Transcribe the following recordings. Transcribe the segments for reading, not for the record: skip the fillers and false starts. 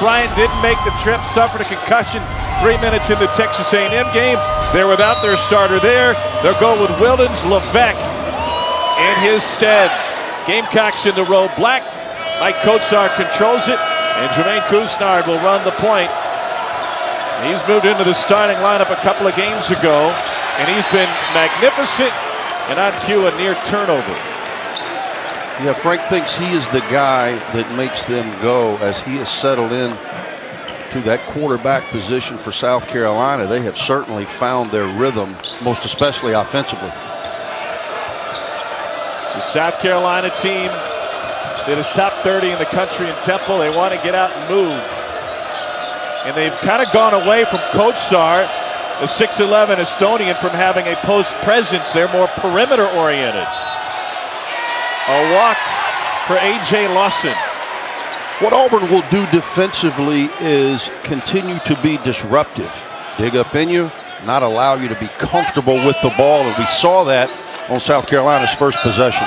Bryant didn't make the trip, suffered a concussion 3 minutes in the Texas A&M game. They're without their starter there. They'll go with Wildens Levesque in his stead. Gamecocks in the row black. Mike Kotsar controls it, and Jermaine Couisnard will run the point. He's moved into the starting lineup a couple of games ago, and he's been magnificent and on cue a near turnover. Yeah, Frank thinks he is the guy that makes them go as he has settled in to that quarterback position for South Carolina. They have certainly found their rhythm, most especially offensively. The South Carolina team that is top 30 in the country in Temple, they want to get out and move. And they've kind of gone away from Kotsar, the 6'11" Estonian, from having a post presence. They're more perimeter oriented. A walk for A.J. Lawson. What Auburn will do defensively is continue to be disruptive. Dig up in you, not allow you to be comfortable with the ball. And we saw that on South Carolina's first possession.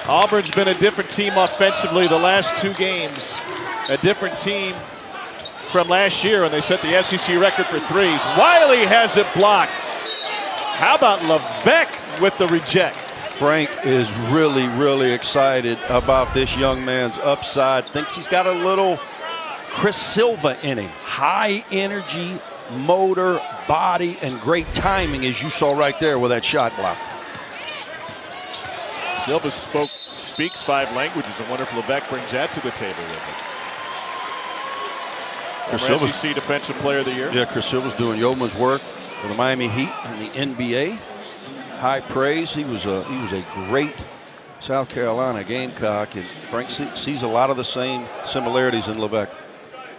Auburn's been a different team offensively the last 2 games. A different team from last year when they set the SEC record for threes. Wiley has it blocked. How about Levesque with the reject? Frank is really, really excited about this young man's upside. Thinks he's got a little Chris Silva in him. High energy, motor, body, and great timing, as you saw right there with that shot block. Silva speaks 5 languages. I wonder if Levesque brings that to the table with him. Former SEC Defensive Player of the Year. Yeah, Chris Silva's doing yeoman's work for the Miami Heat in the NBA. High praise. He was a great South Carolina Gamecock, and Frank sees a lot of the same similarities in Levesque.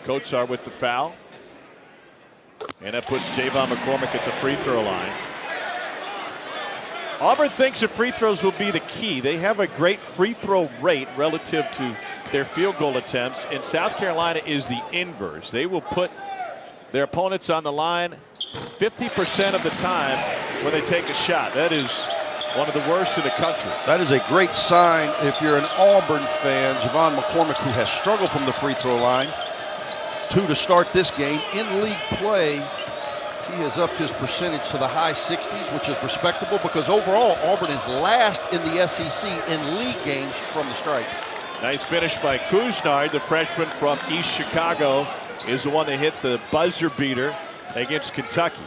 Kotsar with the foul, and that puts Javon McCormick at the free throw line. Auburn thinks the free throws will be the key. They have a great free throw rate relative to their field goal attempts, and South Carolina is the inverse. They will put their opponents on the line 50% of the time when they take a shot. That is one of the worst in the country. That is a great sign if you're an Auburn fan. Javon McCormick, who has struggled from the free throw line, 2 to start this game. In league play, he has upped his percentage to the high 60s, which is respectable because overall Auburn is last in the SEC in league games from the stripe. Nice finish by Couisnard, the freshman from East Chicago, is the one that hit the buzzer beater against Kentucky.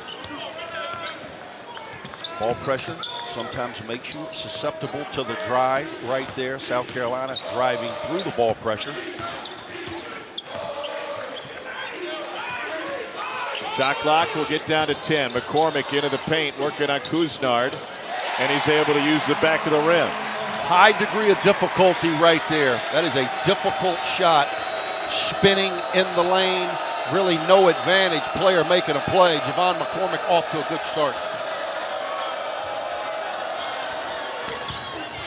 Ball pressure sometimes makes you susceptible to the drive right there. South Carolina driving through the ball pressure. Shot clock will get down to 10. McCormick into the paint, working on Couisnard, and he's able to use the back of the rim. High degree of difficulty right there. That is a difficult shot. Spinning in the lane, really no advantage. Player making a play. Javon McCormick off to a good start.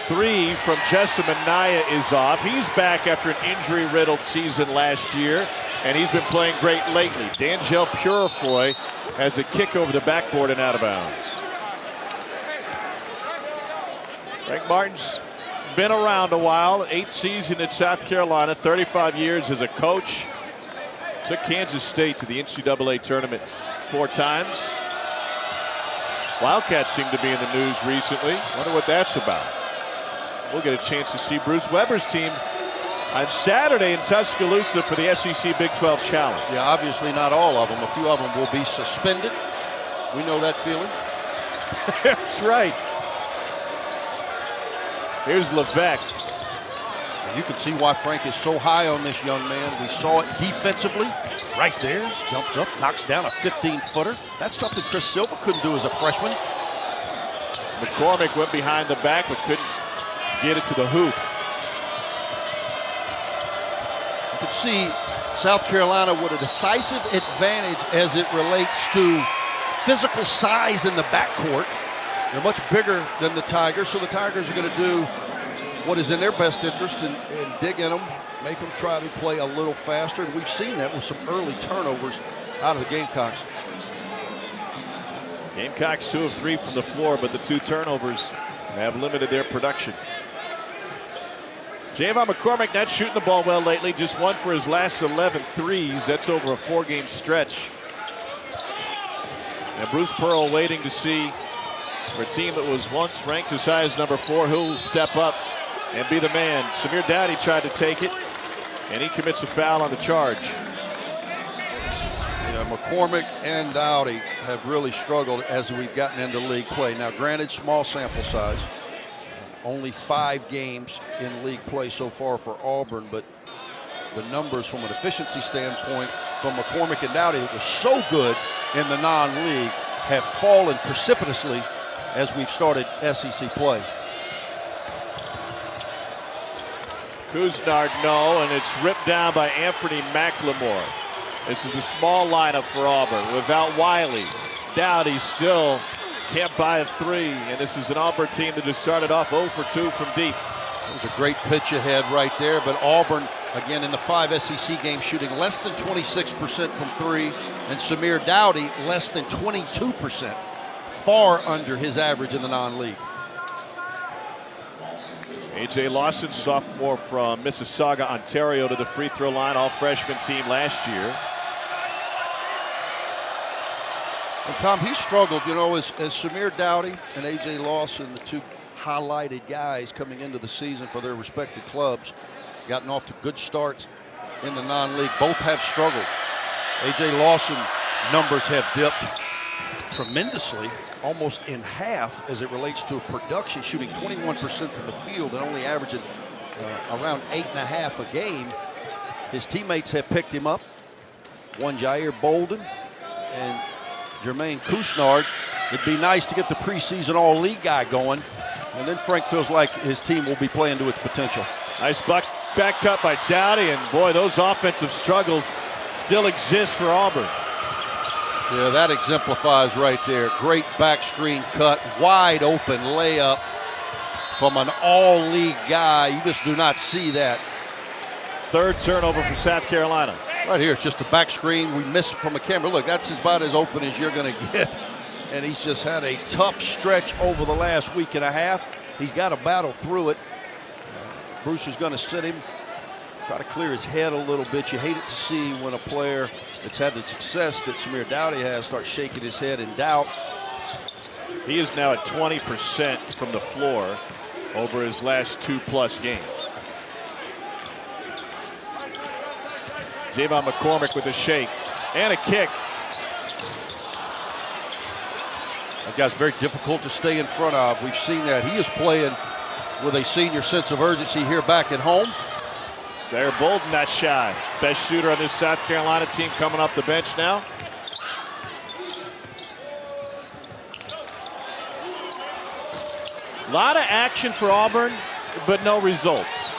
3 from Jessamine Naya is off. He's back after an injury-riddled season last year, and he's been playing great lately. D'Angelo Purifoy has a kick over the backboard and out of bounds. Frank Martin's been around a while, 8th season at South Carolina, 35 years as a coach. Took Kansas State to the NCAA tournament 4 times. Wildcats seem to be in the news recently. Wonder what that's about. We'll get a chance to see Bruce Weber's team on Saturday in Tuscaloosa for the SEC Big 12 Challenge. Yeah, obviously not all of them. A few of them will be suspended. We know that feeling. That's right. Here's Levesque. You can see why Frank is so high on this young man. We saw it defensively right there. Jumps up, knocks down a 15-footer. That's something Chris Silva couldn't do as a freshman. McCormick went behind the back but couldn't get it to the hoop. You can see South Carolina with a decisive advantage as it relates to physical size in the backcourt. They're much bigger than the Tigers, so the Tigers are going to do what is in their best interest and dig in them, make them try to play a little faster. And we've seen that with some early turnovers out of the Gamecocks. Gamecocks 2 of 3 from the floor, but the 2 turnovers have limited their production. Javon McCormick not shooting the ball well lately, just 1 for his last 11 threes. That's over a 4-game stretch. And Bruce Pearl waiting to see for a team that was once ranked as high as number 4 who'll step up and be the man. Samir Dowdy tried to take it, and he commits a foul on the charge. Yeah, McCormick and Dowdy have really struggled as we've gotten into league play. Now, granted, small sample size. Only 5 games in league play so far for Auburn, but the numbers from an efficiency standpoint from McCormick and Dowdy that was so good in the non-league have fallen precipitously as we've started SEC play. Couisnard, no, and it's ripped down by Anthony McLemore. This is the small lineup for Auburn without Wiley. Dowdy still can't buy a 3, and this is an Auburn team that just started off 0 for 2 from deep. It was a great pitch ahead right there, but Auburn, again, in the 5 SEC games, shooting less than 26% from 3, and Samir Dowdy less than 22%, far under his average in the non-league. A.J. Lawson, sophomore from Mississauga, Ontario, to the free throw line, all freshman team last year. And Tom, he struggled, you know, as Samir Dowdy and A.J. Lawson, the 2 highlighted guys coming into the season for their respective clubs, gotten off to good starts in the non-league. Both have struggled. A.J. Lawson numbers have dipped tremendously, almost in half as it relates to production, shooting 21% from the field and only averaging around 8.5 a game. His teammates have picked him up. One Jair Bolden and Jermaine Couisnard. It'd be nice to get the preseason all-league guy going, and then Frank feels like his team will be playing to its potential. Nice back cut by Dowdy, and boy, those offensive struggles still exist for Auburn. Yeah, that exemplifies right there. Great back screen cut, wide open layup from an all-league guy. You just do not see that. 3rd turnover for South Carolina. Right here, it's just a back screen. We miss it from a camera. Look, that's about as open as you're going to get. And he's just had a tough stretch over the last week and a half. He's got to battle through it. Bruce is going to sit him, try to clear his head a little bit. You hate it to see when a player that's had the success that Samir Dowdy has start shaking his head in doubt. He is now at 20% from the floor over his last 2+ games. Javon McCormick with a shake and a kick. That guy's very difficult to stay in front of. We've seen that. He is playing with a senior sense of urgency here back at home. Jair Bolden not shy. Best shooter on this South Carolina team coming off the bench now. A lot of action for Auburn, but no results.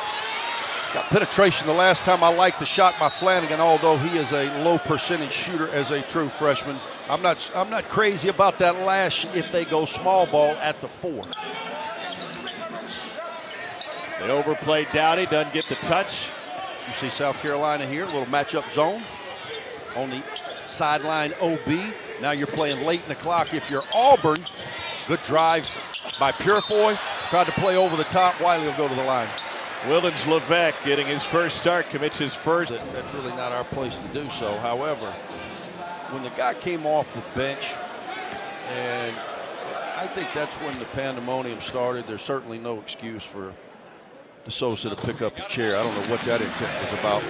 Got penetration the last time. I liked the shot by Flanagan, although he is a low percentage shooter as a true freshman. I'm not crazy about that last if they go small ball at the 4. They overplayed Dowdy, doesn't get the touch. You see South Carolina here, a little matchup zone on the sideline OB. Now you're playing late in the clock. If you're Auburn, good drive by Purefoy. Tried to play over the top. Wiley will go to the line. Wildens Levesque getting his first start, commits his first. That's really not our place to do so. However, when the guy came off the bench, and I think that's when the pandemonium started, there's certainly no excuse for DeSosa to pick up a chair. I don't know what that intent was about.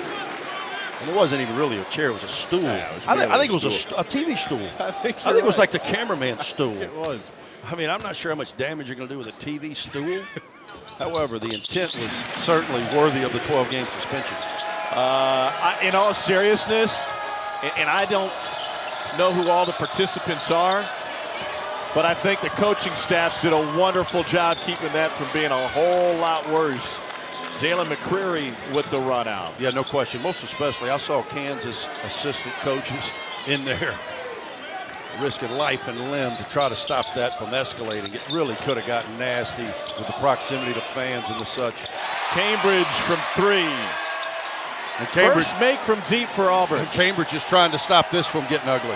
And it wasn't even really a chair, it was a stool. Yeah, I think it was a TV stool. I think it was like the cameraman's stool. It was. I mean, I'm not sure how much damage you're going to do with a TV stool. However, the intent was certainly worthy of the 12-game suspension. In all seriousness, and I don't know who all the participants are, but I think the coaching staffs did a wonderful job keeping that from being a whole lot worse. Jalen McCreary with the run out. Yeah, no question. Most especially, I saw Kansas assistant coaches in there risking life and limb to try to stop that from escalating. It really could have gotten nasty with the proximity to fans and the such. Cambridge from 3. And Cambridge, first make from deep for Auburn. And Cambridge is trying to stop this from getting ugly.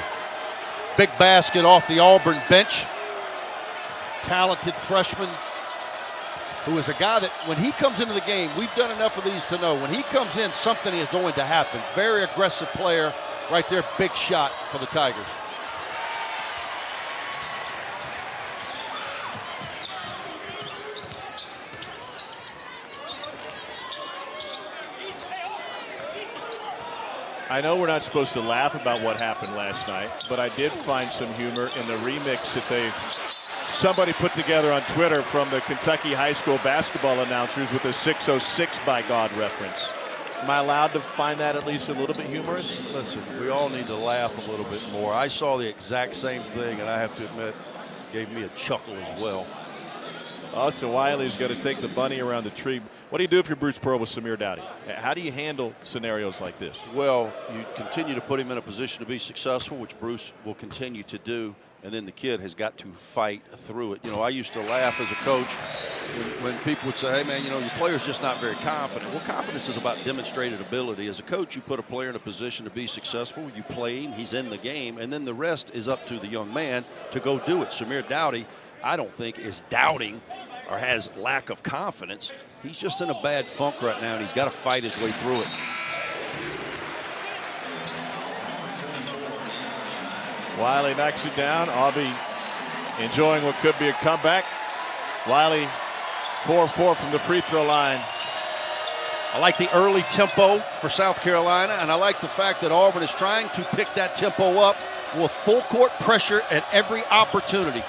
Big basket off the Auburn bench. Talented freshman who is a guy that when he comes into the game, we've done enough of these to know when he comes in, something is going to happen. Very aggressive player right there, big shot for the Tigers. I know we're not supposed to laugh about what happened last night, but I did find some humor in the remix that somebody put together on Twitter from the Kentucky high school basketball announcers with a 606 by God reference. Am I allowed to find that at least a little bit humorous? Listen, we all need to laugh a little bit more. I saw the exact same thing, and I have to admit, gave me a chuckle as well. Also, Wiley's got to take the bunny around the tree. What do you do if you're Bruce Pearl with Samir Dowdy? How do you handle scenarios like this? Well, you continue to put him in a position to be successful, which Bruce will continue to do, and then the kid has got to fight through it. You know, I used to laugh as a coach when people would say, hey, man, you know, your player's just not very confident. Well, confidence is about demonstrated ability. As a coach, you put a player in a position to be successful. You play him, he's in the game, and then the rest is up to the young man to go do it. Samir Dowdy, I don't think, is doubting or has lack of confidence. He's just in a bad funk right now, and he's got to fight his way through it. Wiley knocks it down. Aubie enjoying what could be a comeback. Wiley 4-4 from the free throw line. I like the early tempo for South Carolina, and I like the fact that Auburn is trying to pick that tempo up with full court pressure at every opportunity.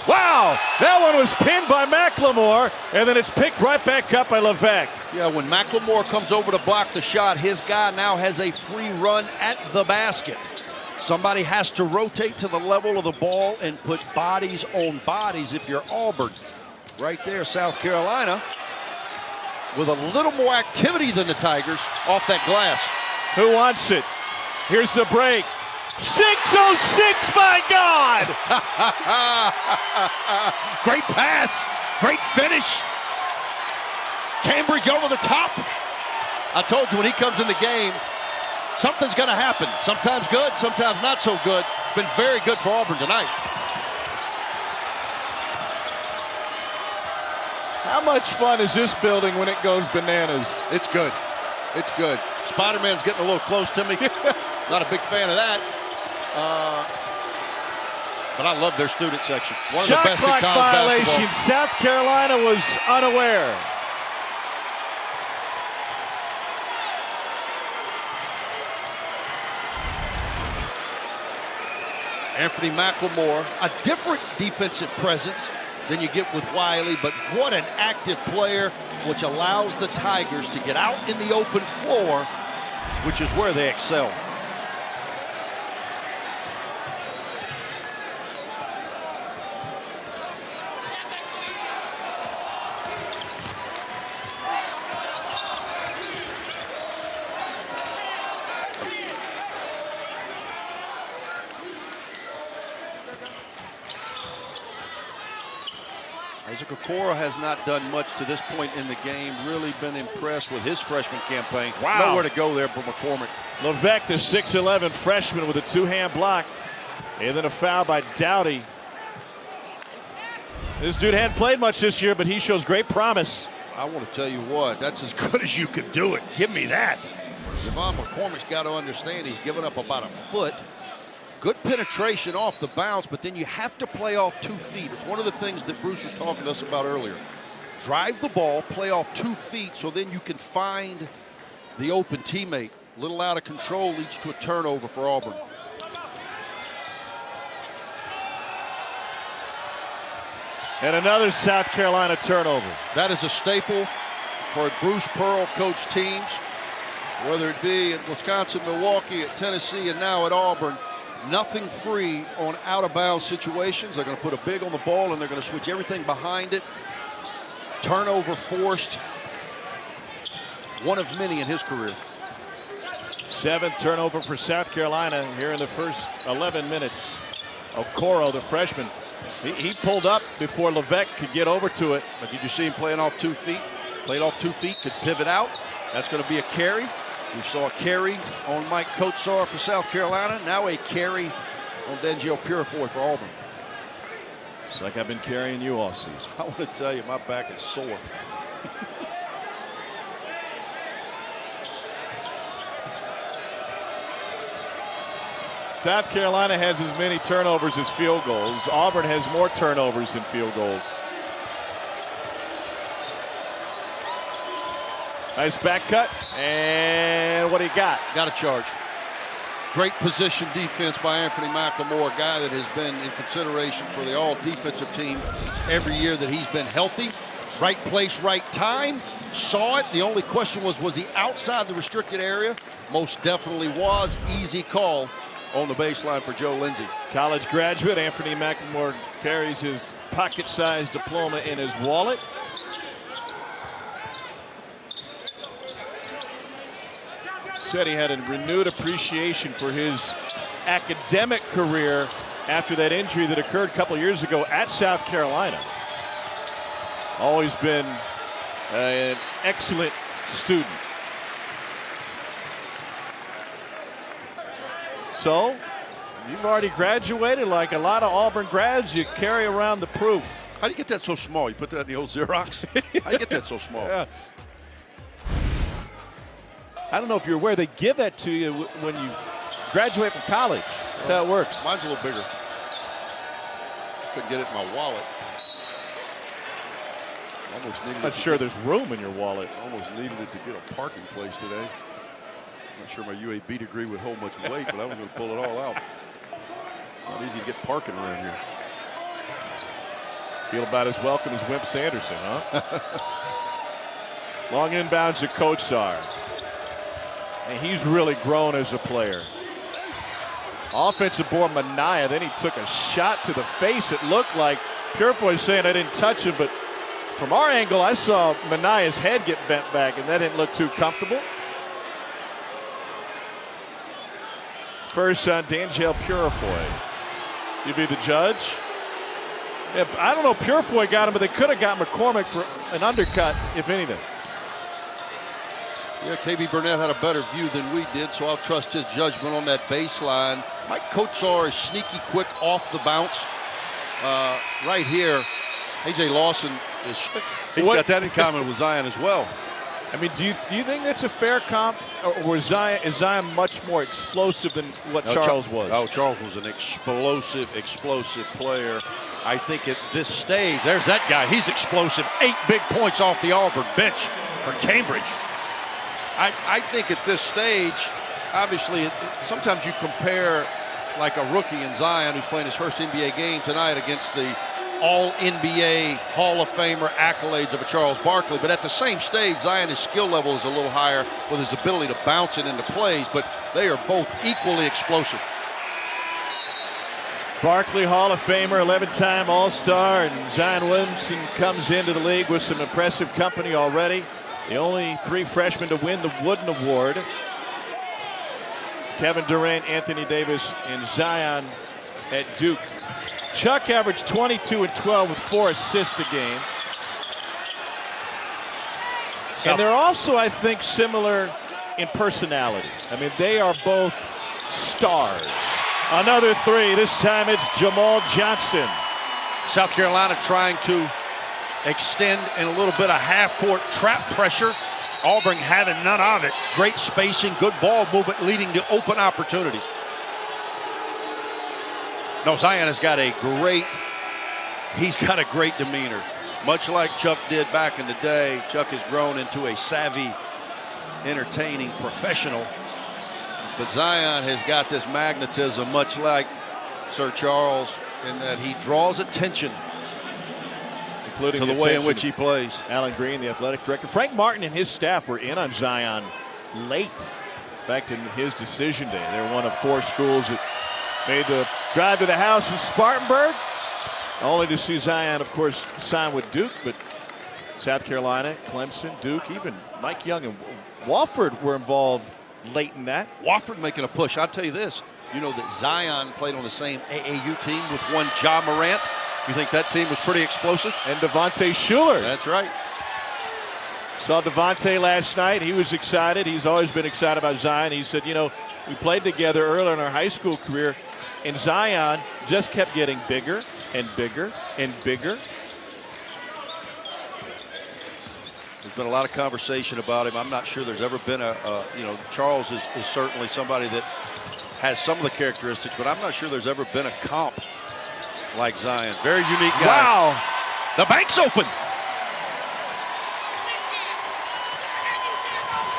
Wow, that one was pinned by McLemore, and then it's picked right back up by Levesque. Yeah, when McLemore comes over to block the shot, his guy now has a free run at the basket. Somebody has to rotate to the level of the ball and put bodies on bodies if you're Auburn. Right there, South Carolina, with a little more activity than the Tigers off that glass. Who wants it? Here's the break. 606, my God! Great pass, great finish. Cambridge over the top. I told you when he comes in the game, something's going to happen. Sometimes good, sometimes not so good. It's been very good for Auburn tonight. How much fun is this building when it goes bananas? It's good. It's good. Spider-Man's getting a little close to me. Not a big fan of that. But I love their student section. One of the best in college violation. basketball. South Carolina was unaware. Anthony McLemore, a different defensive presence than you get with Wiley, but what an active player, which allows the Tigers to get out in the open floor, which is where they excel. Isaac Okoro has not done much to this point in the game. Really been impressed with his freshman campaign. Wow. Nowhere to go there for McCormick. Levesque, the 6'11 freshman with a two-hand block. And then a foul by Dowdy. This dude hadn't played much this year, but he shows great promise. I want to tell you what, that's as good as you can do it. Give me that. Javon McCormick's got to understand he's given up about a foot. Good penetration off the bounce, but then you have to play off 2 feet. It's one of the things that Bruce was talking to us about earlier. Drive the ball, play off 2 feet, so then you can find the open teammate. A little out of control leads to a turnover for Auburn. And another South Carolina turnover. That is a staple for Bruce Pearl coach teams, whether it be at Wisconsin, Milwaukee, at Tennessee, and now at Auburn. Nothing free on out-of-bounds situations. They're going to put a big on the ball, and they're going to switch everything behind it. Turnover forced. One of many in his career. 7th turnover for South Carolina here in the first 11 minutes. Okoro, the freshman, he pulled up before Levesque could get over to it. But did you see him playing off 2 feet? Played off 2 feet, could pivot out. That's going to be a carry. We saw a carry on Mike Kotsar for South Carolina. Now a carry on Denzel Purifoy for Auburn. It's like I've been carrying you all season. I want to tell you, my back is sore. South Carolina has as many turnovers as field goals. Auburn has more turnovers than field goals. Nice back cut. And what do you got? Got a charge. Great position defense by Anthony McLemore, a guy that has been in consideration for the all-defensive team every year that he's been healthy. Right place, right time. Saw it. The only question was he outside the restricted area? Most definitely was. Easy call on the baseline for Joe Lindsey. College graduate Anthony McLemore carries his pocket-sized diploma in his wallet. Said he had a renewed appreciation for his academic career after that injury that occurred a couple years ago at South Carolina. Always been an excellent student. So, you've already graduated like a lot of Auburn grads. You carry around the proof. How do you get that so small? You put that in the old Xerox? How do you get that so small? Yeah. I don't know if you're aware, they give that to you when you graduate from college. That's how it works. Mine's a little bigger. Couldn't get it in my wallet. Almost needed I'm not sure there's room in your wallet. Almost needed it to get a parking place today. Not sure my UAB degree would hold much weight, but I was going to pull it all out. Not easy to get parking around here. Feel about as welcome as Wimp Sanderson, huh? Long inbounds to Kotsar. And he's really grown as a player. Offensive board, Minaya. Then he took a shot to the face. It looked like Purefoy saying I didn't touch him, but from our angle, I saw Minaya's head get bent back, and that didn't look too comfortable. First on D'Angelo Purefoy. You'd be the judge. Yeah, I don't know if Purefoy got him, but they could have got McCormick for an undercut, if anything. Yeah, KB Burnett had a better view than we did, so I'll trust his judgment on that baseline. Mike Kotsar is sneaky quick off the bounce. Right here, A.J. Lawson he's got that in common with Zion as well. I mean, do you think that's a fair comp, or is Zion much more explosive than what Charles was? Oh, Charles was an explosive player. I think at this stage, there's that guy. He's explosive. 8 big points off the Auburn bench for Cambridge. I think at this stage, obviously, sometimes you compare like a rookie in Zion who's playing his first NBA game tonight against the All-NBA Hall of Famer accolades of a Charles Barkley. But at the same stage, Zion's skill level is a little higher with his ability to bounce it into plays, but they are both equally explosive. Barkley, Hall of Famer, 11-time All-Star, and Zion Williamson comes into the league with some impressive company already. The only 3 freshmen to win the Wooden Award. Kevin Durant, Anthony Davis, and Zion at Duke. Chuck averaged 22 and 12 with 4 assists a game. And they're also, I think, similar in personality. I mean, they are both stars. Another 3. This time it's Jamal Johnson. South Carolina trying to extend in a little bit of half-court trap pressure. Auburn having none of it. Great spacing, good ball movement, leading to open opportunities. No, Zion has got a great demeanor. Much like Chuck did back in the day, Chuck has grown into a savvy, entertaining professional. But Zion has got this magnetism, much like Sir Charles, in that he draws attention to the way in which he plays. Alan Green, the athletic director. Frank Martin and his staff were in on Zion late. In fact, in his decision day, they were one of 4 schools that made the drive to the house in Spartanburg, only to see Zion, of course, sign with Duke. But South Carolina, Clemson, Duke, even Mike Young and Wofford were involved late in that. Wofford making a push. I'll tell you this. You know that Zion played on the same AAU team with one Ja Morant. You think that team was pretty explosive? And Devontae Shuler. That's right. Saw Devontae last night. He was excited. He's always been excited about Zion. He said, you know, we played together earlier in our high school career, and Zion just kept getting bigger and bigger and bigger. There's been a lot of conversation about him. I'm not sure there's ever been Charles is certainly somebody that has some of the characteristics, but I'm not sure there's ever been a comp like Zion. Very unique guy. Wow. The bank's open.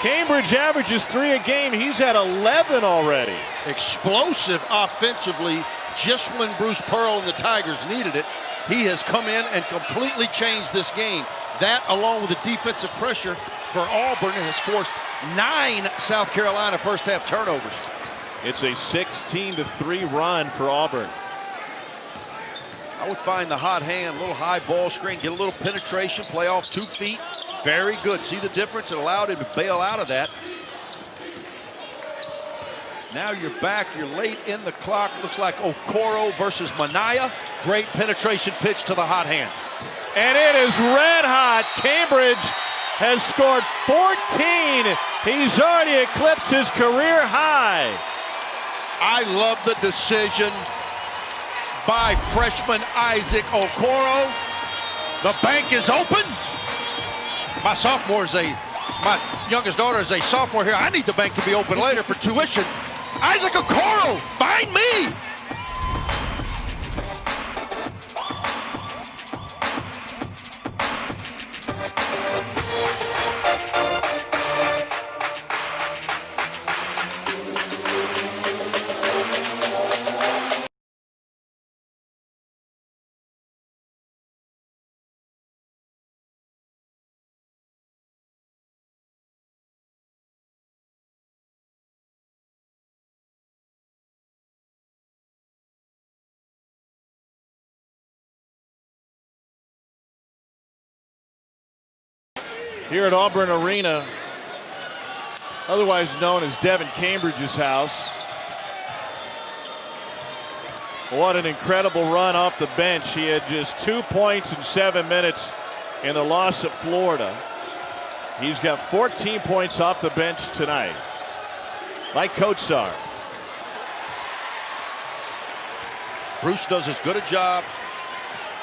Cambridge averages 3 a game. He's at 11 already. Explosive offensively, just when Bruce Pearl and the Tigers needed it. He has come in and completely changed this game. That, along with the defensive pressure for Auburn, has forced 9 South Carolina first half turnovers. It's a 16-3 run for Auburn. I would find the hot hand, a little high ball screen, get a little penetration, play off 2 feet. Very good. See the difference? It allowed him to bail out of that. Now you're back. You're late in the clock. Looks like Okoro versus Manaya. Great penetration pitch to the hot hand. And it is red hot. Cambridge has scored 14. He's already eclipsed his career high. I love the decision by freshman Isaac Okoro. The bank is open. My youngest daughter is a sophomore here. I need the bank to be open later for tuition. Isaac Okoro, find me. Here at Auburn Arena, otherwise known as Devin Cambridge's house. What an incredible run off the bench. He had just 2 points in 7 minutes in the loss at Florida. He's got 14 points off the bench tonight. Like Coach Sarr. Bruce does as good a job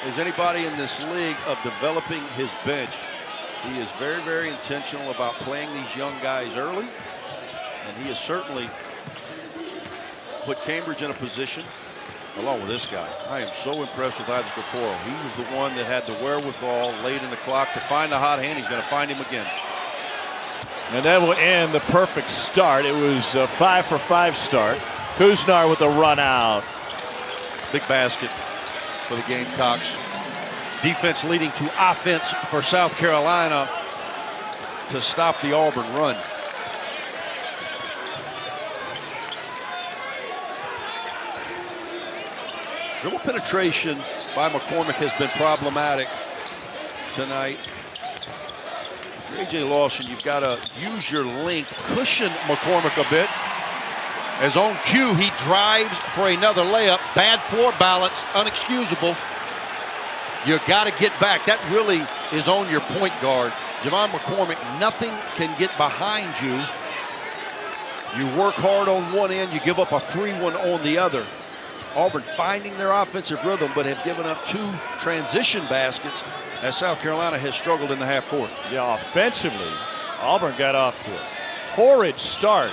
as anybody in this league of developing his bench. He is very, very intentional about playing these young guys early, and he has certainly put Cambridge in a position, along with this guy. I am so impressed with Isaac Okoro. He was the one that had the wherewithal late in the clock to find the hot hand. He's going to find him again. And that will end the perfect start. It was a 5-for-5 start. Kuznar with a run out. Big basket for the Gamecocks. Defense leading to offense for South Carolina to stop the Auburn run. Dribble penetration by McCormick has been problematic tonight. For A.J. Lawson, you've got to use your length, cushion McCormick a bit. As on cue, he drives for another layup. Bad floor balance, unexcusable. You got to get back. That really is on your point guard. Javon McCormick, nothing can get behind you. You work hard on one end, you give up a 3-1 on the other. Auburn finding their offensive rhythm, but have given up 2 transition baskets as South Carolina has struggled in the half court. Yeah, offensively, Auburn got off to a horrid start.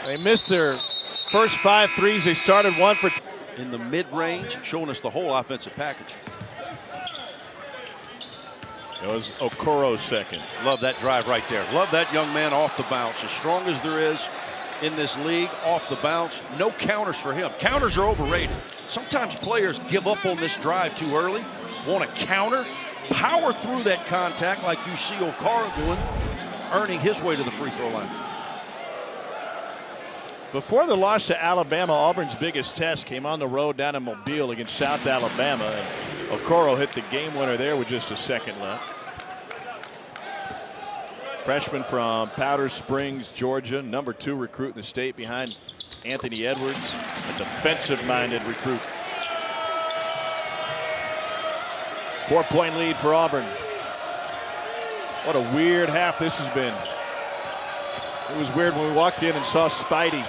They missed their first 5 threes. They started 1 for 2. In the mid-range, showing us the whole offensive package. It was Okoro's second. Love that drive right there. Love that young man off the bounce. As strong as there is in this league, off the bounce, no counters for him. Counters are overrated. Sometimes players give up on this drive too early, want to counter, power through that contact like you see Okoro doing, earning his way to the free throw line. Before the loss to Alabama, Auburn's biggest test came on the road down in Mobile against South Alabama, and Okoro hit the game winner there with just a second left. Freshman from Powder Springs, Georgia, number 2 recruit in the state behind Anthony Edwards, a defensive-minded recruit. 4-point lead for Auburn. What a weird half this has been. It was weird when we walked in and saw Spidey.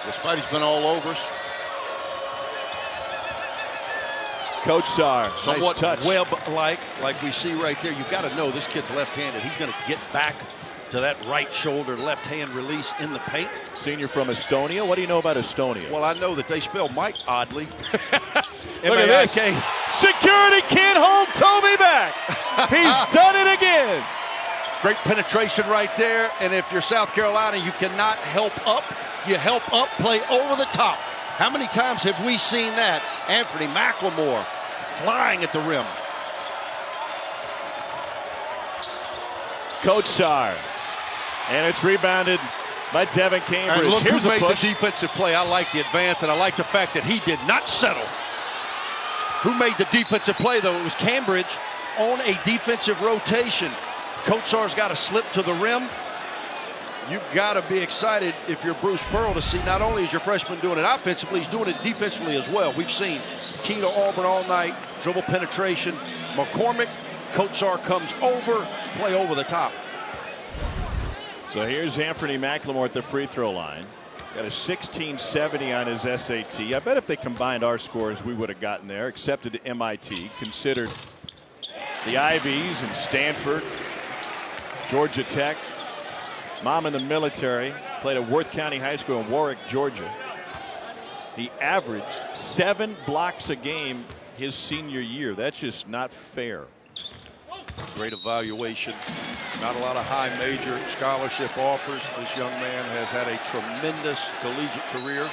Well, Spidey's been all over us. Coach Sarr, somewhat nice touch. Webb-like, like we see right there. You've got to know this kid's left-handed. He's going to get back to that right shoulder, left-hand release in the paint. Senior from Estonia. What do you know about Estonia? Well, I know that they spell Mike oddly. Look at this. Security can't hold Toby back. He's done it again. Great penetration right there. And if you're South Carolina, you cannot help up. You help up, play over the top. How many times have we seen that? Anthony McLemore flying at the rim. Coach Sarr. And it's rebounded by Devin Cambridge. And look Here's who a made push. the defensive play. I like the advance, and I like the fact that he did not settle. Who made the defensive play, though? It was Cambridge on a defensive rotation. Coach Sarr's got to slip to the rim. You've got to be excited if you're Bruce Pearl to see not only is your freshman doing it offensively, he's doing it defensively as well. We've seen key to Auburn all night, dribble penetration. McCormick, Coach Sarr comes over, play over the top. So here's Anthony McLemore at the free throw line. Got a 1670 on his SAT. I bet if they combined our scores, we would have gotten there. Accepted to MIT, considered the Ivies and Stanford, Georgia Tech. Mom in the military, played at Worth County High School in Warwick, Georgia. He averaged 7 blocks a game his senior year. That's just not fair. Great evaluation. Not a lot of high major scholarship offers. This young man has had a tremendous collegiate career.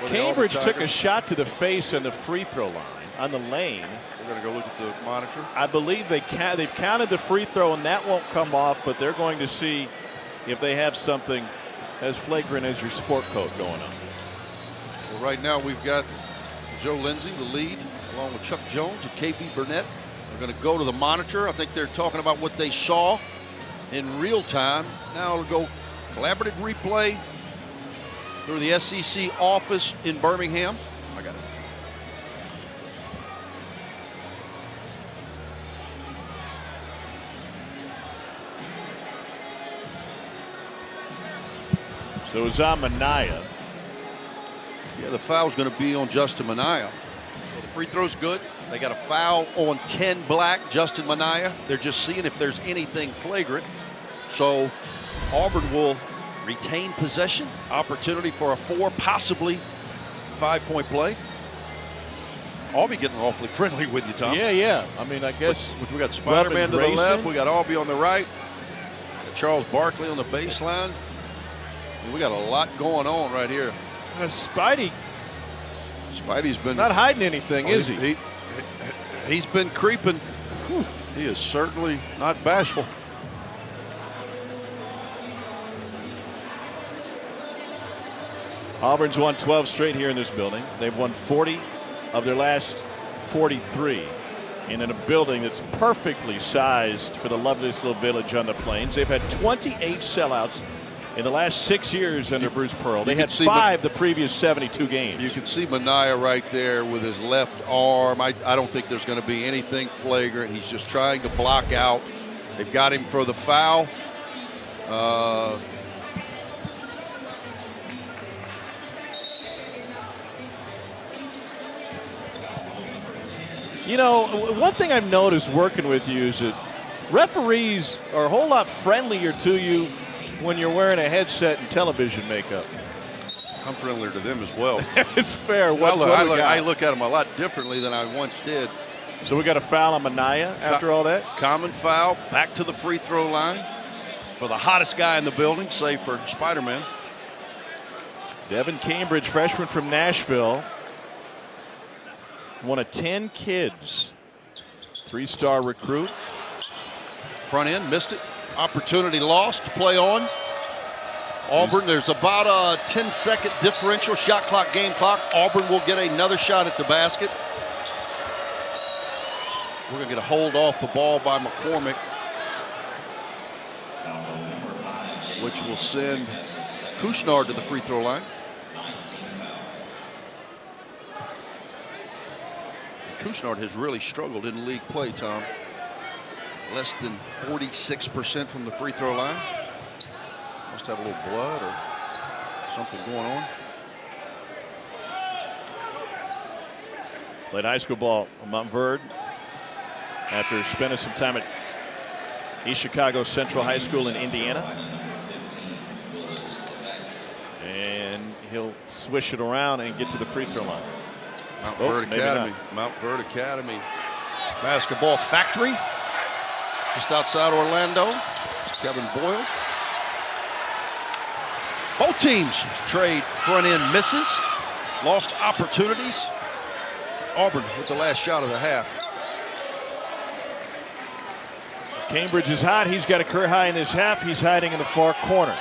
Cambridge took a shot to the face on the free throw line, on the lane. We're going to go look at the monitor. I believe they've counted the free throw, and that won't come off, but they're going to see if they have something as flagrant as your sport coat going on. Well, right now we've got Joe Lindsay, the lead, along with Chuck Jones and KB Burnett. We're going to go to the monitor. I think they're talking about what they saw in real time. Now it'll go collaborative replay through the SEC office in Birmingham. I got it. So it's on Minaya. Yeah, the foul's going to be on Justin Minaya. So the free throw's good. They got a foul on 10 black, Justin Minaya. They're just seeing if there's anything flagrant. So Auburn will retain possession. Opportunity for a 4, possibly 5-point play. Albie getting awfully friendly with you, Tom. Yeah. I mean, I guess we got Spider-Man to the left. We got Albie on the right. Charles Barkley on the baseline. We got a lot going on right here. Spidey's been not hiding anything, is he? He's been creeping. Whew. He is certainly not bashful. Auburn's won 12 straight here in this building. They've won 40 of their last 43. And in a building that's perfectly sized for the loveliest little village on the plains. They've had 28 sellouts in the last 6 years under Bruce Pearl. They had 5 the previous 72 games. You can see Minaya right there with his left arm. I don't think there's going to be anything flagrant. He's just trying to block out. They've got him for the foul. You know, one thing I've noticed working with you is that referees are a whole lot friendlier to you when you're wearing a headset and television makeup. I'm friendlier to them as well. It's fair. I look at them a lot differently than I once did. So we got a foul on Minaya after all that? Common foul, back to the free throw line for the hottest guy in the building, save for Spider-Man. Devin Cambridge, freshman from Nashville. One of 10 kids. 3-star recruit. Front end, missed it. Opportunity lost, play on. Auburn, there's about a 10-second differential, shot clock, game clock. Auburn will get another shot at the basket. We're going to get a hold off the ball by McCormick, which will send Kushnard to the free throw line. Kushnard has really struggled in league play, Tom. Less than 46% from the free throw line. Must have a little blood or something going on. Played high school ball at Montverde after spending some time at East Chicago Central High School in Indiana. And he'll swish it around and get to the free throw line. Montverde Academy. Montverde Academy basketball factory just outside Orlando. Kevin Boyle. Both teams trade front end misses, lost opportunities. Auburn with the last shot of the half. Cambridge is hot. He's got a career high in this half. He's hiding in the far corner.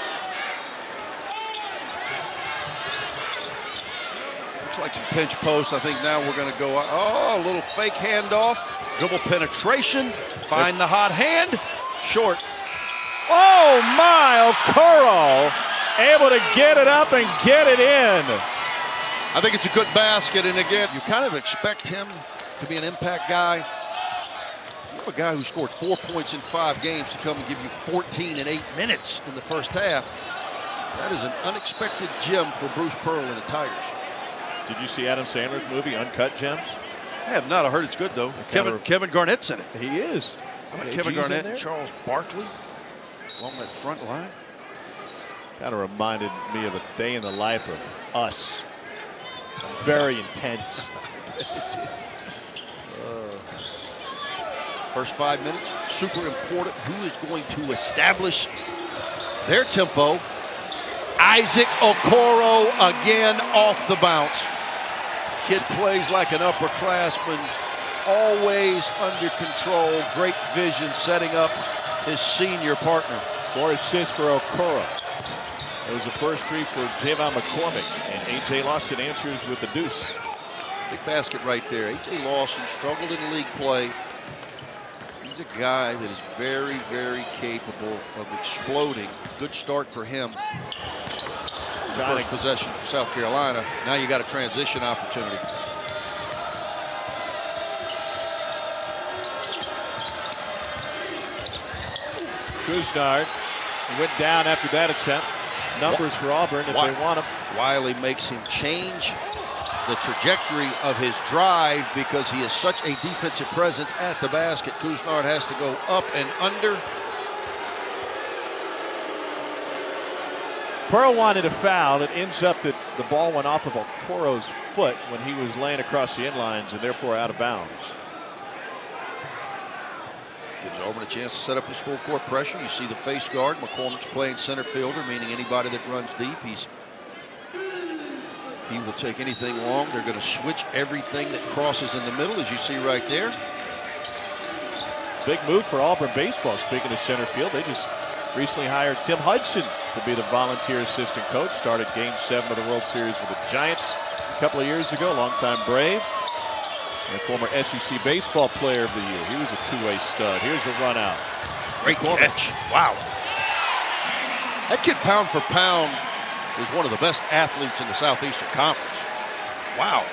Looks like some pinch post. I think now we're going to go, a little fake handoff. Dribble penetration. Find the hot hand. Short. Oh my, Okoro able to get it up and get it in. I think it's a good basket, and again, you kind of expect him to be an impact guy. You have a guy who scored 4 points in 5 games to come and give you 14 in 8 minutes in the first half. That is an unexpected gem for Bruce Pearl and the Tigers. Did you see Adam Sandler's movie, Uncut Gems? I have not. I heard it's good, though. Kevin Garnett's in it. He is. Kevin Garnett and Charles Barkley along that front line. Kind of reminded me of a day in the life of Us. Very intense. First 5 minutes, super important. Who is going to establish their tempo? Isaac Okoro again off the bounce. Kid plays like an upperclassman, always under control, great vision, setting up his senior partner. 4 assists for Okoro. It was the first 3 for Javon McCormick, and A.J. Lawson answers with the deuce. Big basket right there. A.J. Lawson struggled in league play. He's a guy that is very, very capable of exploding. Good start for him. First possession for South Carolina. Now you got a transition opportunity. Couisnard went down after that attempt. Numbers for Auburn if they want him. Wiley makes him change the trajectory of his drive because he is such a defensive presence at the basket. Couisnard has to go up and under. Pearl wanted a foul. It ends up that the ball went off of Okoro's foot when he was laying across the inlines and therefore out of bounds. Gives Auburn a chance to set up his full court pressure. You see the face guard. McCormick's playing center fielder, meaning anybody that runs deep, he will take anything long. They're going to switch everything that crosses in the middle, as you see right there. Big move for Auburn baseball. Speaking of center field, they just recently hired Tim Hudson to be the volunteer assistant coach. Started Game 7 of the World Series with the Giants a couple of years ago. Longtime Brave. And former SEC Baseball Player of the Year. He was a two-way stud. Here's a run out. Great catch. Wow. That kid, pound for pound, is one of the best athletes in the Southeastern Conference. Wow.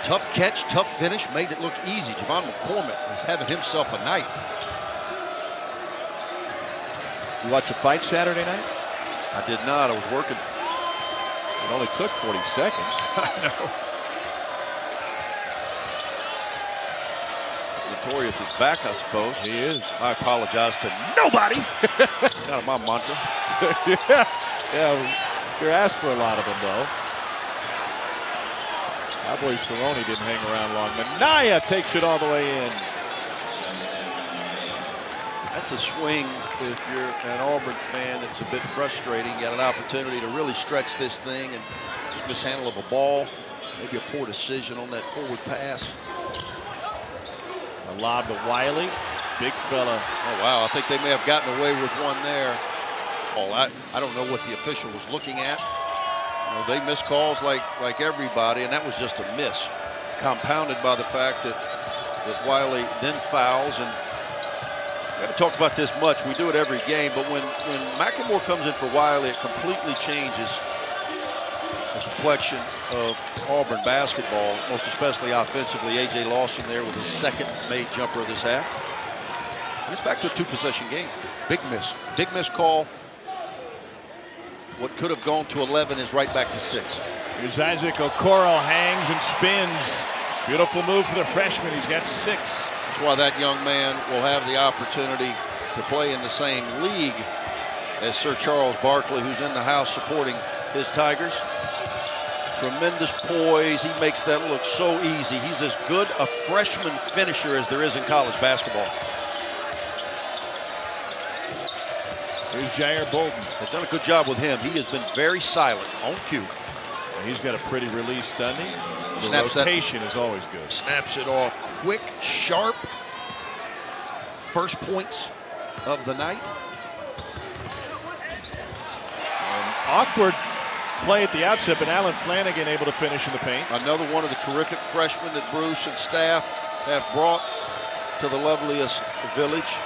Tough catch, tough finish, made it look easy. Javon McCormick is having himself a night. You watch the fight Saturday night? I did not. I was working. It only took 40 seconds. I know. Notorious is back, I suppose. He is. I apologize to nobody. Kind of my mantra. Yeah, you're asked for a lot of them, though. Cowboy Cerrone didn't hang around long. Minaya takes it all the way in. That's a swing if you're an Auburn fan that's a bit frustrating. You got an opportunity to really stretch this thing and just mishandle of a ball. Maybe a poor decision on that forward pass. A lob to Wiley. Big fella. Oh, wow. I think they may have gotten away with one there. Oh, I don't know what the official was looking at. You know, they miss calls like everybody, and that was just a miss. Compounded by the fact that Wiley then fouls. And we haven't talked about this much. We do it every game, but when McLemore comes in for Wiley, it completely changes the complexion of Auburn basketball, most especially offensively. A.J. Lawson there with his second made jumper of this half. And it's back to a 2-possession game. Big miss call. What could have gone to 11 is right back to 6. Here's Isaac Okoro, hangs and spins Beautiful move for the freshman. He's got 6. That's why that young man will have the opportunity to play in the same league as Sir Charles Barkley, who's in the house supporting his Tigers. Tremendous poise. He makes that look so easy. He's as good a freshman finisher as there is in college basketball. Here's Jair Bolden. They've done a good job with him. He has been very silent on cue. He's got a pretty release, doesn't he? The Snaps rotation is always good. Snaps it off quick, sharp. First points of the night. Awkward play at the outset, but Alan Flanagan able to finish in the paint. Another one of the terrific freshmen that Bruce and staff have brought to the loveliest village.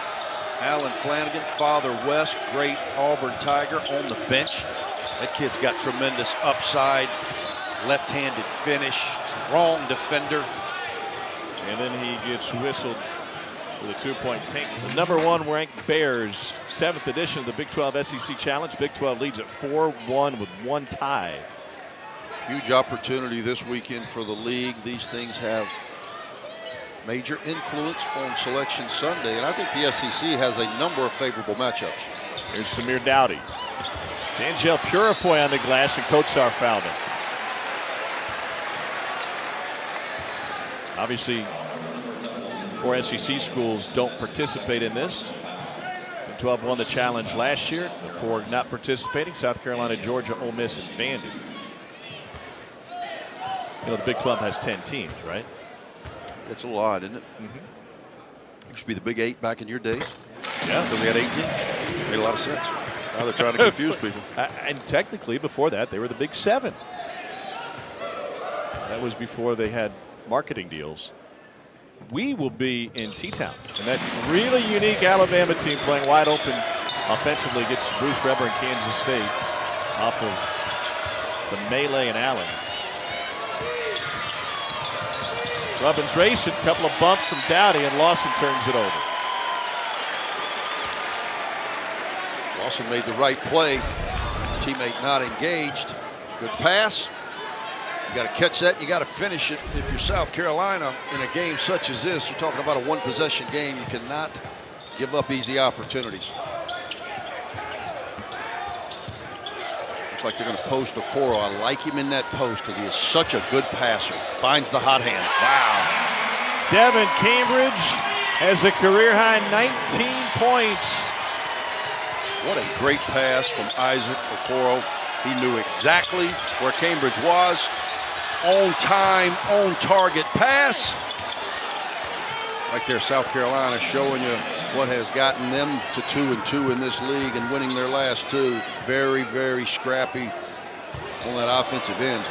Alan Flanagan, Father West, great Auburn Tiger on the bench. That kid's got tremendous upside, left-handed finish, strong defender. And then he gets whistled with a 2-point take. The #1 ranked Bears, 7th edition of the Big 12 SEC Challenge. Big 12 leads at 4-1 with 1 tie. Huge opportunity this weekend for the league. These things have major influence on Selection Sunday, and I think the SEC has a number of favorable matchups. Here's Samir Dowdy. D'Angelo Purifoy on the glass, and Kotsar fouled him. Obviously, 4 SEC schools don't participate in this. The 12 won the challenge last year. The 4 not participating: South Carolina, Georgia, Ole Miss, and Vandy. You know, the Big 12 has 10 teams, right? It's a lot, isn't it? Used to be the Big 8 back in your days. Yeah. So we had 18. Made a lot of sense. Now they're trying to confuse people. And technically, before that, they were the Big 7. That was before they had marketing deals. We will be in T-Town, and that really unique Alabama team playing wide open offensively gets Bruce Weber and Kansas State off of the melee and Allen. Robbins racing, a couple of bumps from Dowdy, and Lawson turns it over. Lawson made the right play. Teammate not engaged. Good pass. You got to catch that. You got to finish it. If you're South Carolina in a game such as this, you're talking about a 1-possession game. You cannot give up easy opportunities. Looks like they're going to post Okoro. I like him in that post because he is such a good passer. Finds the hot hand. Wow. Devin Cambridge has a career-high 19 points. What a great pass from Isaac Okoro. He knew exactly where Cambridge was. On time, on target pass. Right there, South Carolina showing you what has gotten them to 2-2 in this league and winning their last 2. Very, very scrappy on that offensive end.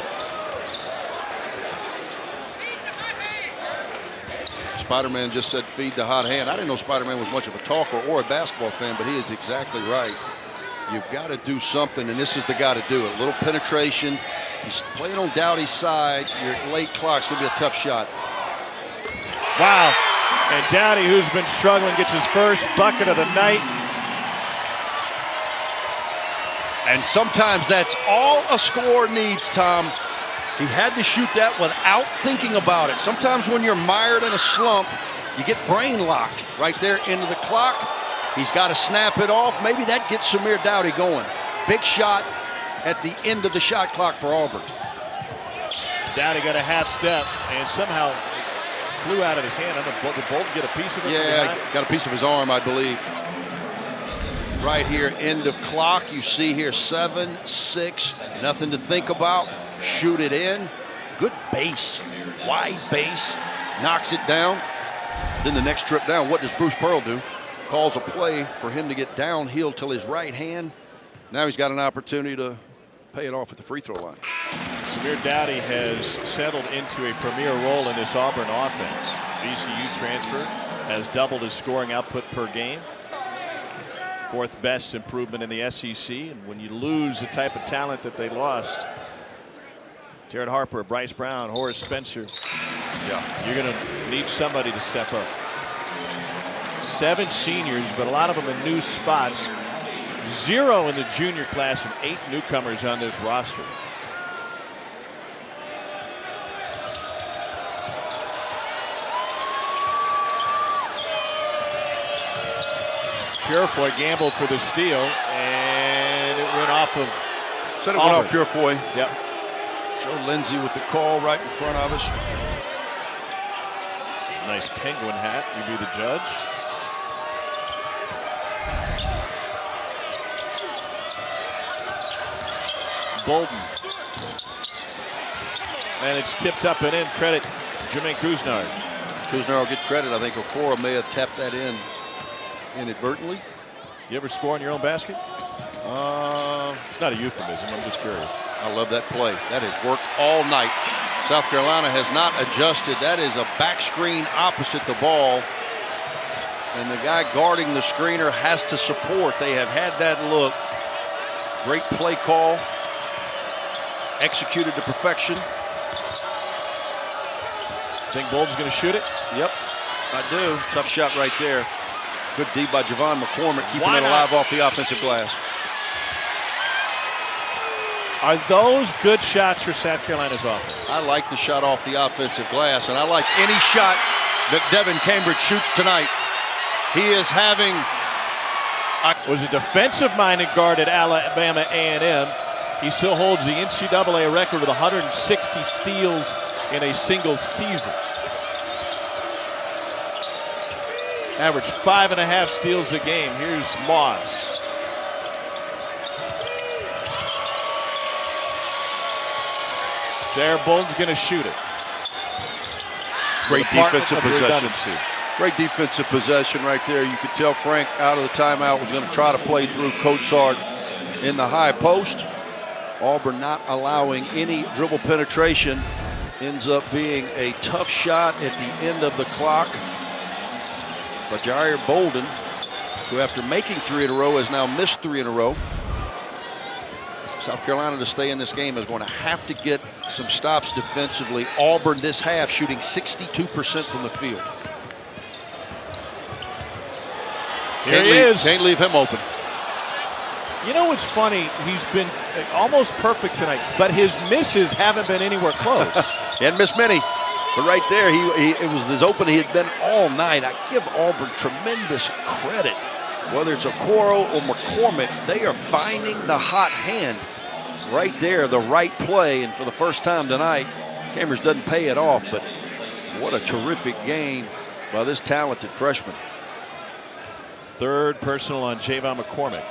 Spider-Man just said feed the hot hand. I didn't know Spider-Man was much of a talker or a basketball fan, but he is exactly right. You've got to do something, and this is the guy to do it. A little penetration. He's playing on Dowdy's side. Your late clock's going to be a tough shot. Wow. And Dowdy, who's been struggling, gets his first bucket of the night. And sometimes that's all a scorer needs, Tom. He had to shoot that without thinking about it. Sometimes when you're mired in a slump, you get brain locked right there into the clock. He's got to snap it off. Maybe that gets Samir Dowdy going. Big shot at the end of the shot clock for Auburn. Dowdy got a half step and somehow flew out of his hand. I don't know, did Bolton get a piece of it? Yeah, got a piece of his arm, I believe. Right here, end of clock. You see here 7-6, nothing to think about. Shoot it in. Good base, wide base, knocks it down. Then the next trip down, what does Bruce Pearl do? Calls a play for him to get downhill till his right hand. Now he's got an opportunity to pay it off at the free throw line. Samir Dowdy has settled into a premier role in this Auburn offense. VCU transfer, has doubled his scoring output per game. 4th best improvement in the SEC. And when you lose the type of talent that they lost, Jared Harper, Bryce Brown, Horace Spencer, you're going to need somebody to step up. 7 seniors, but a lot of them in new spots. 0 in the junior class and 8 newcomers on this roster. Purefoy gambled for the steal, and it went off of Said it went Auburn. off Purefoy. Yep. Joe Lindsay with the call right in front of us. Nice penguin hat. You be the judge. Bolden. And it's tipped up and in. Credit Jermaine Kuznard. Kuznard will get credit. I think Okoro may have tapped that in inadvertently. You ever score on your own basket? It's not a euphemism. I'm just curious. I love that play. That has worked all night. South Carolina has not adjusted. That is a back screen opposite the ball. And the guy guarding the screener has to support. They have had that look. Great play call. Executed to perfection. Think Bolden's going to shoot it? Yep, I do. Tough shot right there. Good D by Javon McCormick, keeping Why it not? alive off the offensive glass. Are those good shots for South Carolina's offense? I like the shot off the offensive glass, and I like any shot that Devin Cambridge shoots tonight. He is having Was a defensive-minded guard at Alabama A&M. He still holds the NCAA record with 160 steals in a single season. Average 5.5 steals a game. Here's Moss. Jared Bolden's going to shoot it. great Department defensive of possession. Redundancy. Great defensive possession right there. You could tell Frank out of the timeout was going to try to play through Coatsard in the high post. Auburn not allowing any dribble penetration. Ends up being a tough shot at the end of the clock. But Jair Bolden, who after making 3 in a row has now missed 3 in a row. South Carolina to stay in this game is going to have to get some stops defensively. Auburn this half shooting 62% from the field. Here he is. Can't leave him open. You know what's funny? He's been almost perfect tonight, but his misses haven't been anywhere close. He hadn't missed many, but right there, it was as open he had been all night. I give Auburn tremendous credit. Whether it's Okoro or McCormick, they are finding the hot hand right there, the right play, and for the first time tonight, Cambridge doesn't pay it off, but what a terrific game by this talented freshman. Third personal on Javon McCormick.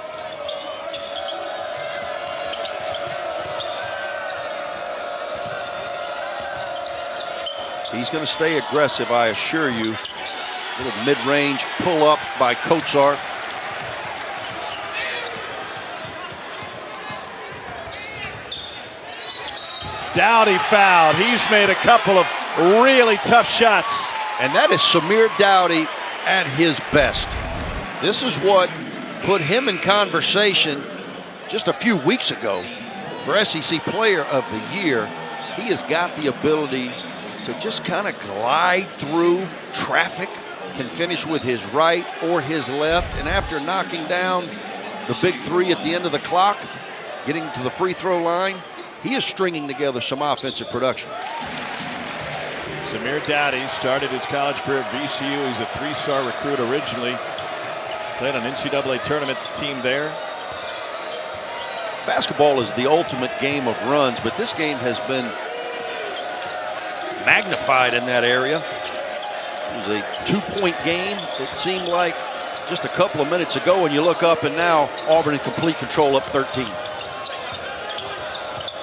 He's going to stay aggressive, I assure you. Little mid-range pull-up by Coatsart. Dowdy fouled. He's made a couple of really tough shots. And that is Samir Dowdy at his best. This is what put him in conversation just a few weeks ago for SEC Player of the Year. He has got the ability to just kind of glide through traffic, can finish with his right or his left, and after knocking down the big 3 at the end of the clock, getting to the free throw line, he is stringing together some offensive production. Samir Dowdy started his college career at VCU. He's a 3-star recruit originally. Played on NCAA tournament team there. Basketball is the ultimate game of runs, but this game has been magnified in that area. It was a 2-point game. It seemed like just a couple of minutes ago, and you look up and now Auburn in complete control, up 13.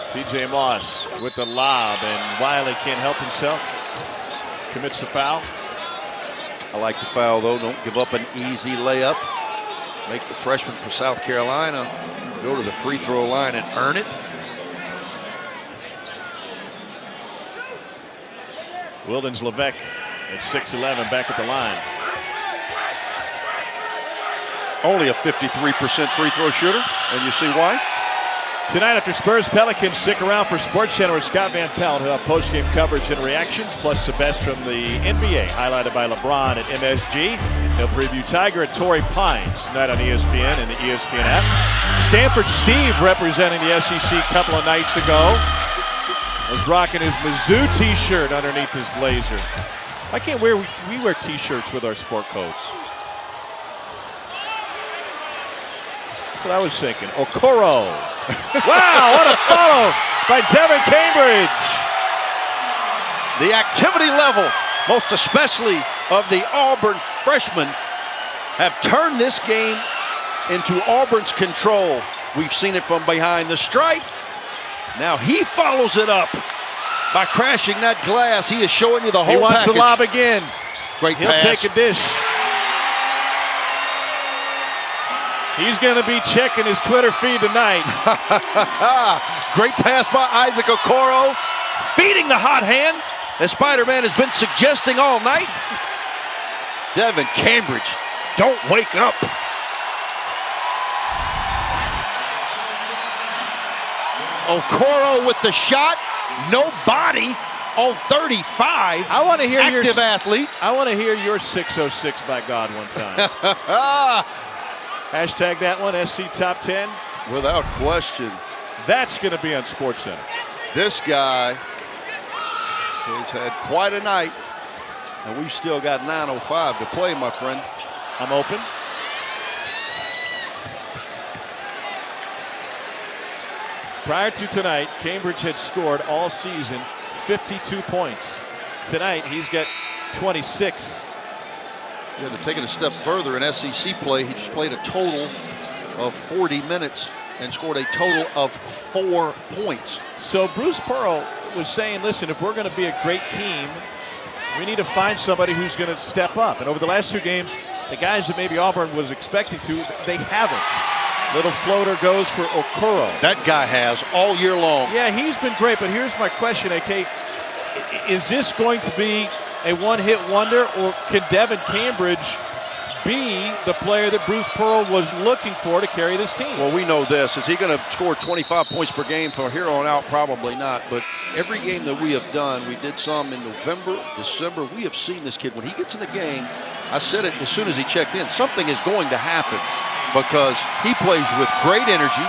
TJ Moss with the lob, and Wiley can't help himself. Commits the foul. I like the foul, though. Don't give up an easy layup. Make the freshman for South Carolina go to the free throw line and earn it. Wildens Levesque at 6'11", back at the line. Only a 53% free throw shooter, and you see why? Tonight after Spurs Pelicans, stick around for SportsCenter with Scott Van Pelt. He'll have post-game coverage and reactions, plus the best from the NBA, highlighted by LeBron at MSG. He'll preview Tiger at Torrey Pines tonight on ESPN and the ESPN app. Stanford Steve, representing the SEC a couple of nights ago, was rocking his Mizzou t-shirt underneath his blazer. Why can't we wear t-shirts with our sport coats? That's what I was thinking. Okoro. Wow, what a follow by Devin Cambridge. The activity level, most especially of the Auburn freshmen, have turned this game into Auburn's control. We've seen it from behind the stripe. Now he follows it up by crashing that glass. He is showing you the whole package. He wants to lob again. Great He'll pass. take a dish. He's going to be checking his Twitter feed tonight. Great pass by Isaac Okoro, feeding the hot hand, as Spider-Man has been suggesting all night. Devin Cambridge, don't wake up. Okoro with the shot, no body on 35. I want to hear active athlete. I want to hear your 606 by God one time. Hashtag that one, SC Top 10. Without question. That's going to be on SportsCenter. This guy has had quite a night, and we've still got 9:05 to play, my friend. I'm open. Prior to tonight, Cambridge had scored all season 52 points. Tonight, he's got 26. Yeah, to take it a step further in SEC play, he just played a total of 40 minutes and scored a total of 4 points. So Bruce Pearl was saying, listen, if we're going to be a great team, we need to find somebody who's going to step up. And over the last 2 games, the guys that maybe Auburn was expecting to, they haven't. Little floater goes for Okoro. That guy has all year long. Yeah, he's been great, but here's my question, AK. Is this going to be a one-hit wonder, or can Devin Cambridge be the player that Bruce Pearl was looking for to carry this team? Well, we know this. Is he going to score 25 points per game from here on out? Probably not. But every game that we have done, we did some in November, December. We have seen this kid. When he gets in the game, I said it as soon as he checked in, something is going to happen because he plays with great energy.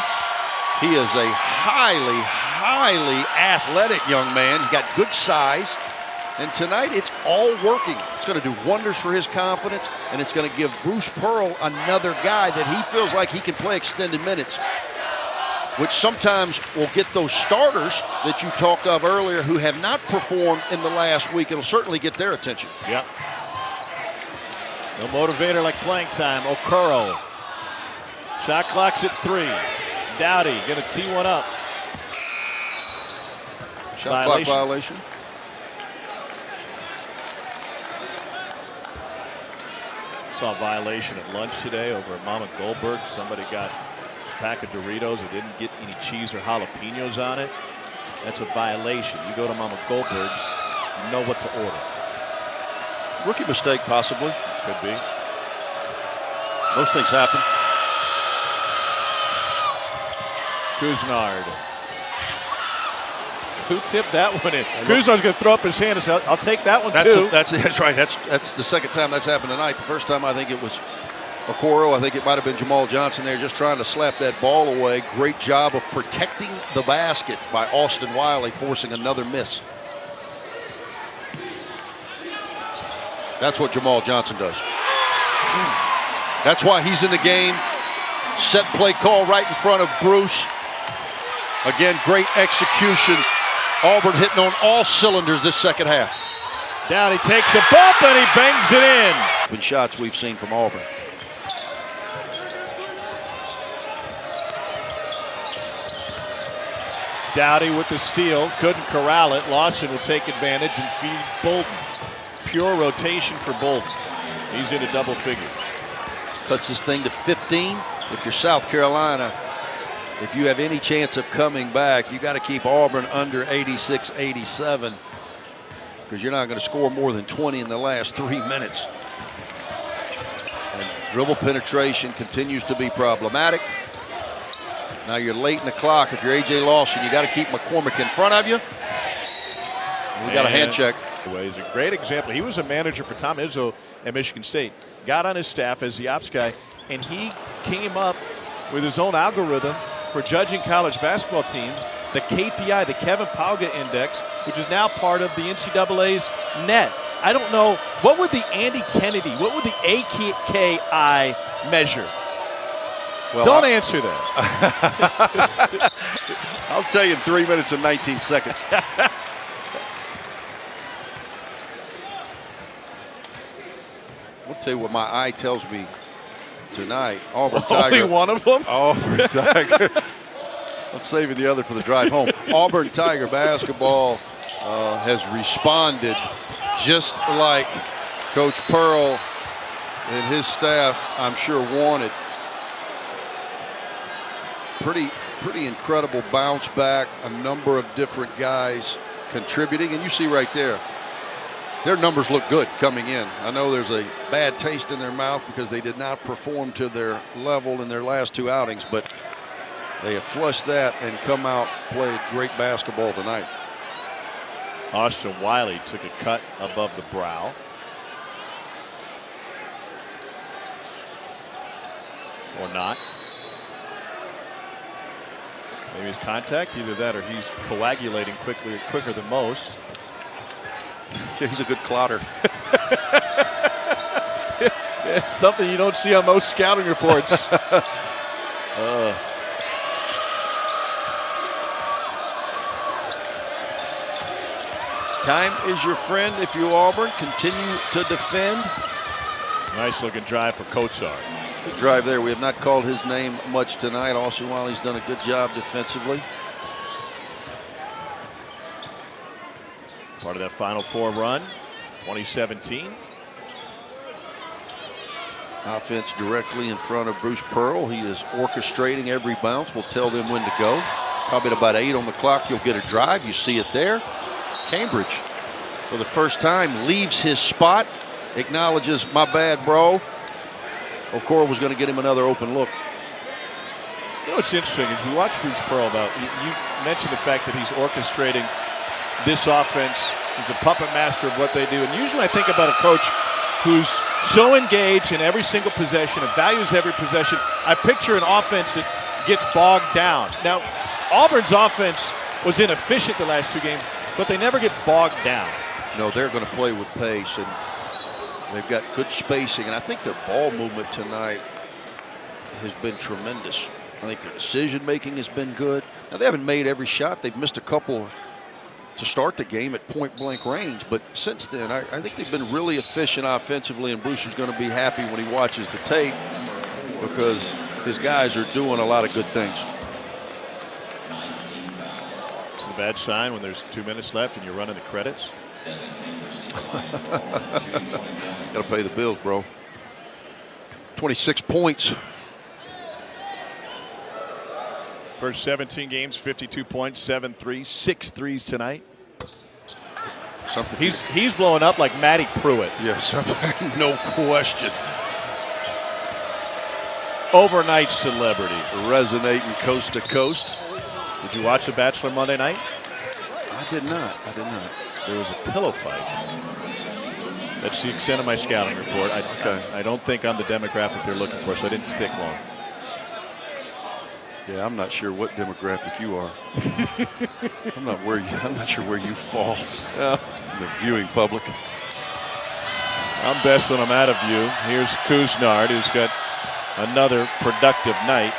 He is a highly, highly athletic young man. He's got good size. And tonight, it's all working. It's going to do wonders for his confidence, and it's going to give Bruce Pearl another guy that he feels like he can play extended minutes, which sometimes will get those starters that you talked of earlier who have not performed in the last week. It'll certainly get their attention. Yep. No motivator like playing time. Okoro. Shot clock's at 3. Dowdy going to tee one up. Shot clock violation. Saw a violation at lunch today over at Mama Goldberg. Somebody got a pack of Doritos that didn't get any cheese or jalapenos on it. That's a violation. You go to Mama Goldberg's, you know what to order. Rookie mistake, possibly. Could be. Most things happen. Kuznard. Who tipped that one in? Kuznard's going to throw up his hand and say, I'll take that one too. That's right. That's the second time that's happened tonight. The first time I think it was Okoro. I think it might have been Jamal Johnson there just trying to slap that ball away. Great job of protecting the basket by Austin Wiley, forcing another miss. That's what Jamal Johnson does. That's why he's in the game. Set play call right in front of Bruce. Again, great execution. Auburn hitting on all cylinders this second half. Down, he takes a bump and he bangs it in. Good shots we've seen from Auburn. Dowdy with the steal, couldn't corral it. Lawson will take advantage and feed Bolden. Pure rotation for Bolden. He's into double figures. Cuts this thing to 15. If you're South Carolina, if you have any chance of coming back, you got to keep Auburn under 86, 87, because you're not going to score more than 20 in the last 3 minutes. And dribble penetration continues to be problematic. Now you're late in the clock. If you're A.J. Lawson, you got to keep McCormick in front of you. We got a hand check. He's a great example. He was a manager for Tom Izzo at Michigan State. Got on his staff as the ops guy, and he came up with his own algorithm for judging college basketball teams, the KPI, the Kevin Pauga Index, which is now part of the NCAA's net. I don't know, what would the Andy Kennedy, what would the AKI measure? Well, Don't answer that. I'll tell you in 3 minutes and 19 seconds. I'll tell you what my eye tells me tonight. Auburn Tiger. Only one of them? Auburn Tiger. I'm saving the other for the drive home. Auburn Tiger basketball has responded just like Coach Pearl and his staff, I'm sure, wanted. Pretty incredible bounce back. A number of different guys contributing, and you see right there, their numbers look good coming in. I know there's a bad taste in their mouth because they did not perform to their level in their last 2 outings, but they have flushed that and come out, played great basketball tonight. Austin Wiley took a cut above the brow. Or not. Maybe his contact, either that or he's coagulating quicker than most. He's a good clotter. It's something you don't see on most scouting reports. Time is your friend if you Auburn. Continue to defend. Nice looking drive for Kotsar. Good drive there. We have not called his name much tonight. Austin Wiley's done a good job defensively. Part of that Final Four run, 2017. Offense directly in front of Bruce Pearl. He is orchestrating every bounce. Will tell them when to go. Probably at about 8 on the clock, you'll get a drive. You see it there. Cambridge, for the first time, leaves his spot. Acknowledges, my bad, bro. Okoro was going to get him another open look. You know what's interesting is we watch Bruce Pearl about. You mentioned the fact that he's orchestrating this offense. He's a puppet master of what they do. And usually I think about a coach who's so engaged in every single possession and values every possession. I picture an offense that gets bogged down. Now, Auburn's offense was inefficient the last 2 games, but they never get bogged down. No, they're going to play with pace, and they've got good spacing. And I think their ball movement tonight has been tremendous. I think their decision-making has been good. Now, they haven't made every shot. They've missed a couple to start the game at point-blank range. But since then, I think they've been really efficient offensively, and Bruce is going to be happy when he watches the tape because his guys are doing a lot of good things. It's a bad sign when there's 2 minutes left and you're running the credits. Got to pay the bills, bro. 26 points. First 17 games, 52 points, 7 threes, 6 threes tonight. Something he's blowing up like Matty Pruitt. Yes, no question. Overnight celebrity. Resonating coast to coast. Did you watch The Bachelor Monday night? I did not. There was a pillow fight. That's the extent of my scouting report. I don't think I'm the demographic they're looking for, so I didn't stick long. Yeah, I'm not sure what demographic you are. I'm not sure where you fall in the viewing public. I'm best when I'm out of view. Here's Kuznard, who's got another productive night.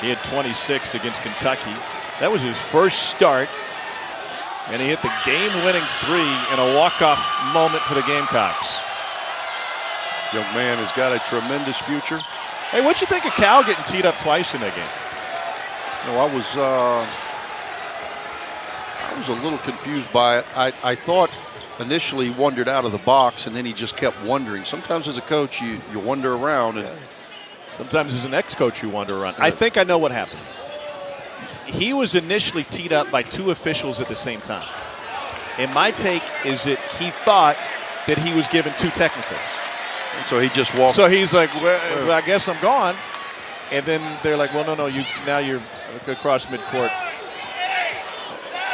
He had 26 against Kentucky. That was his first start, and he hit the game-winning 3 in a walk-off moment for the Gamecocks. Young man has got a tremendous future. Hey, what'd you think of Cal getting teed up twice in that game? No, I was a little confused by it. I thought initially he wandered out of the box, and then he just kept wondering. Sometimes as a coach, you wander around. And sometimes as an ex-coach, you wander around. I think I know what happened. He was initially teed up by 2 officials at the same time. And my take is that he thought that he was given 2 technicals. And so he just walked. So he's like, well, I guess I'm gone. And then they're like, well, no, now you're across midcourt.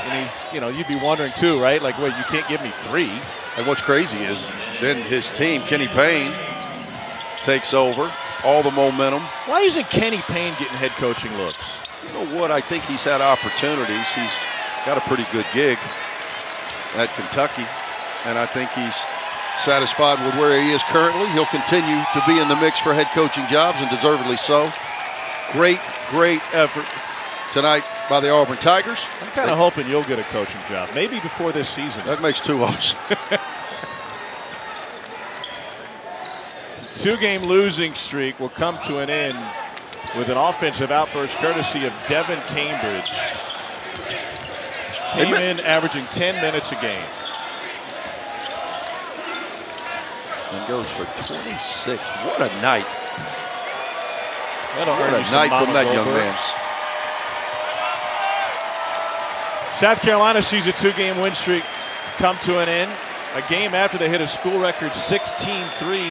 And he's, you'd be wondering too, right? Like, wait, you can't give me 3. And what's crazy is then his team, Kenny Payne, takes over, all the momentum. Why isn't Kenny Payne getting head coaching looks? You know what? I think he's had opportunities. He's got a pretty good gig at Kentucky, and I think he's satisfied with where he is currently. He'll continue to be in the mix for head coaching jobs, and deservedly so. Great effort tonight by the Auburn Tigers. I'm kind of hoping you'll get a coaching job, maybe before this season. That makes two of us. Two-game losing streak will come to an end with an offensive outburst courtesy of Devin Cambridge. Came in averaging 10 minutes a game. And goes for 26. What a night. What a night from that young man. South Carolina sees a two-game win streak come to an end. A game after they hit a school record 16-3.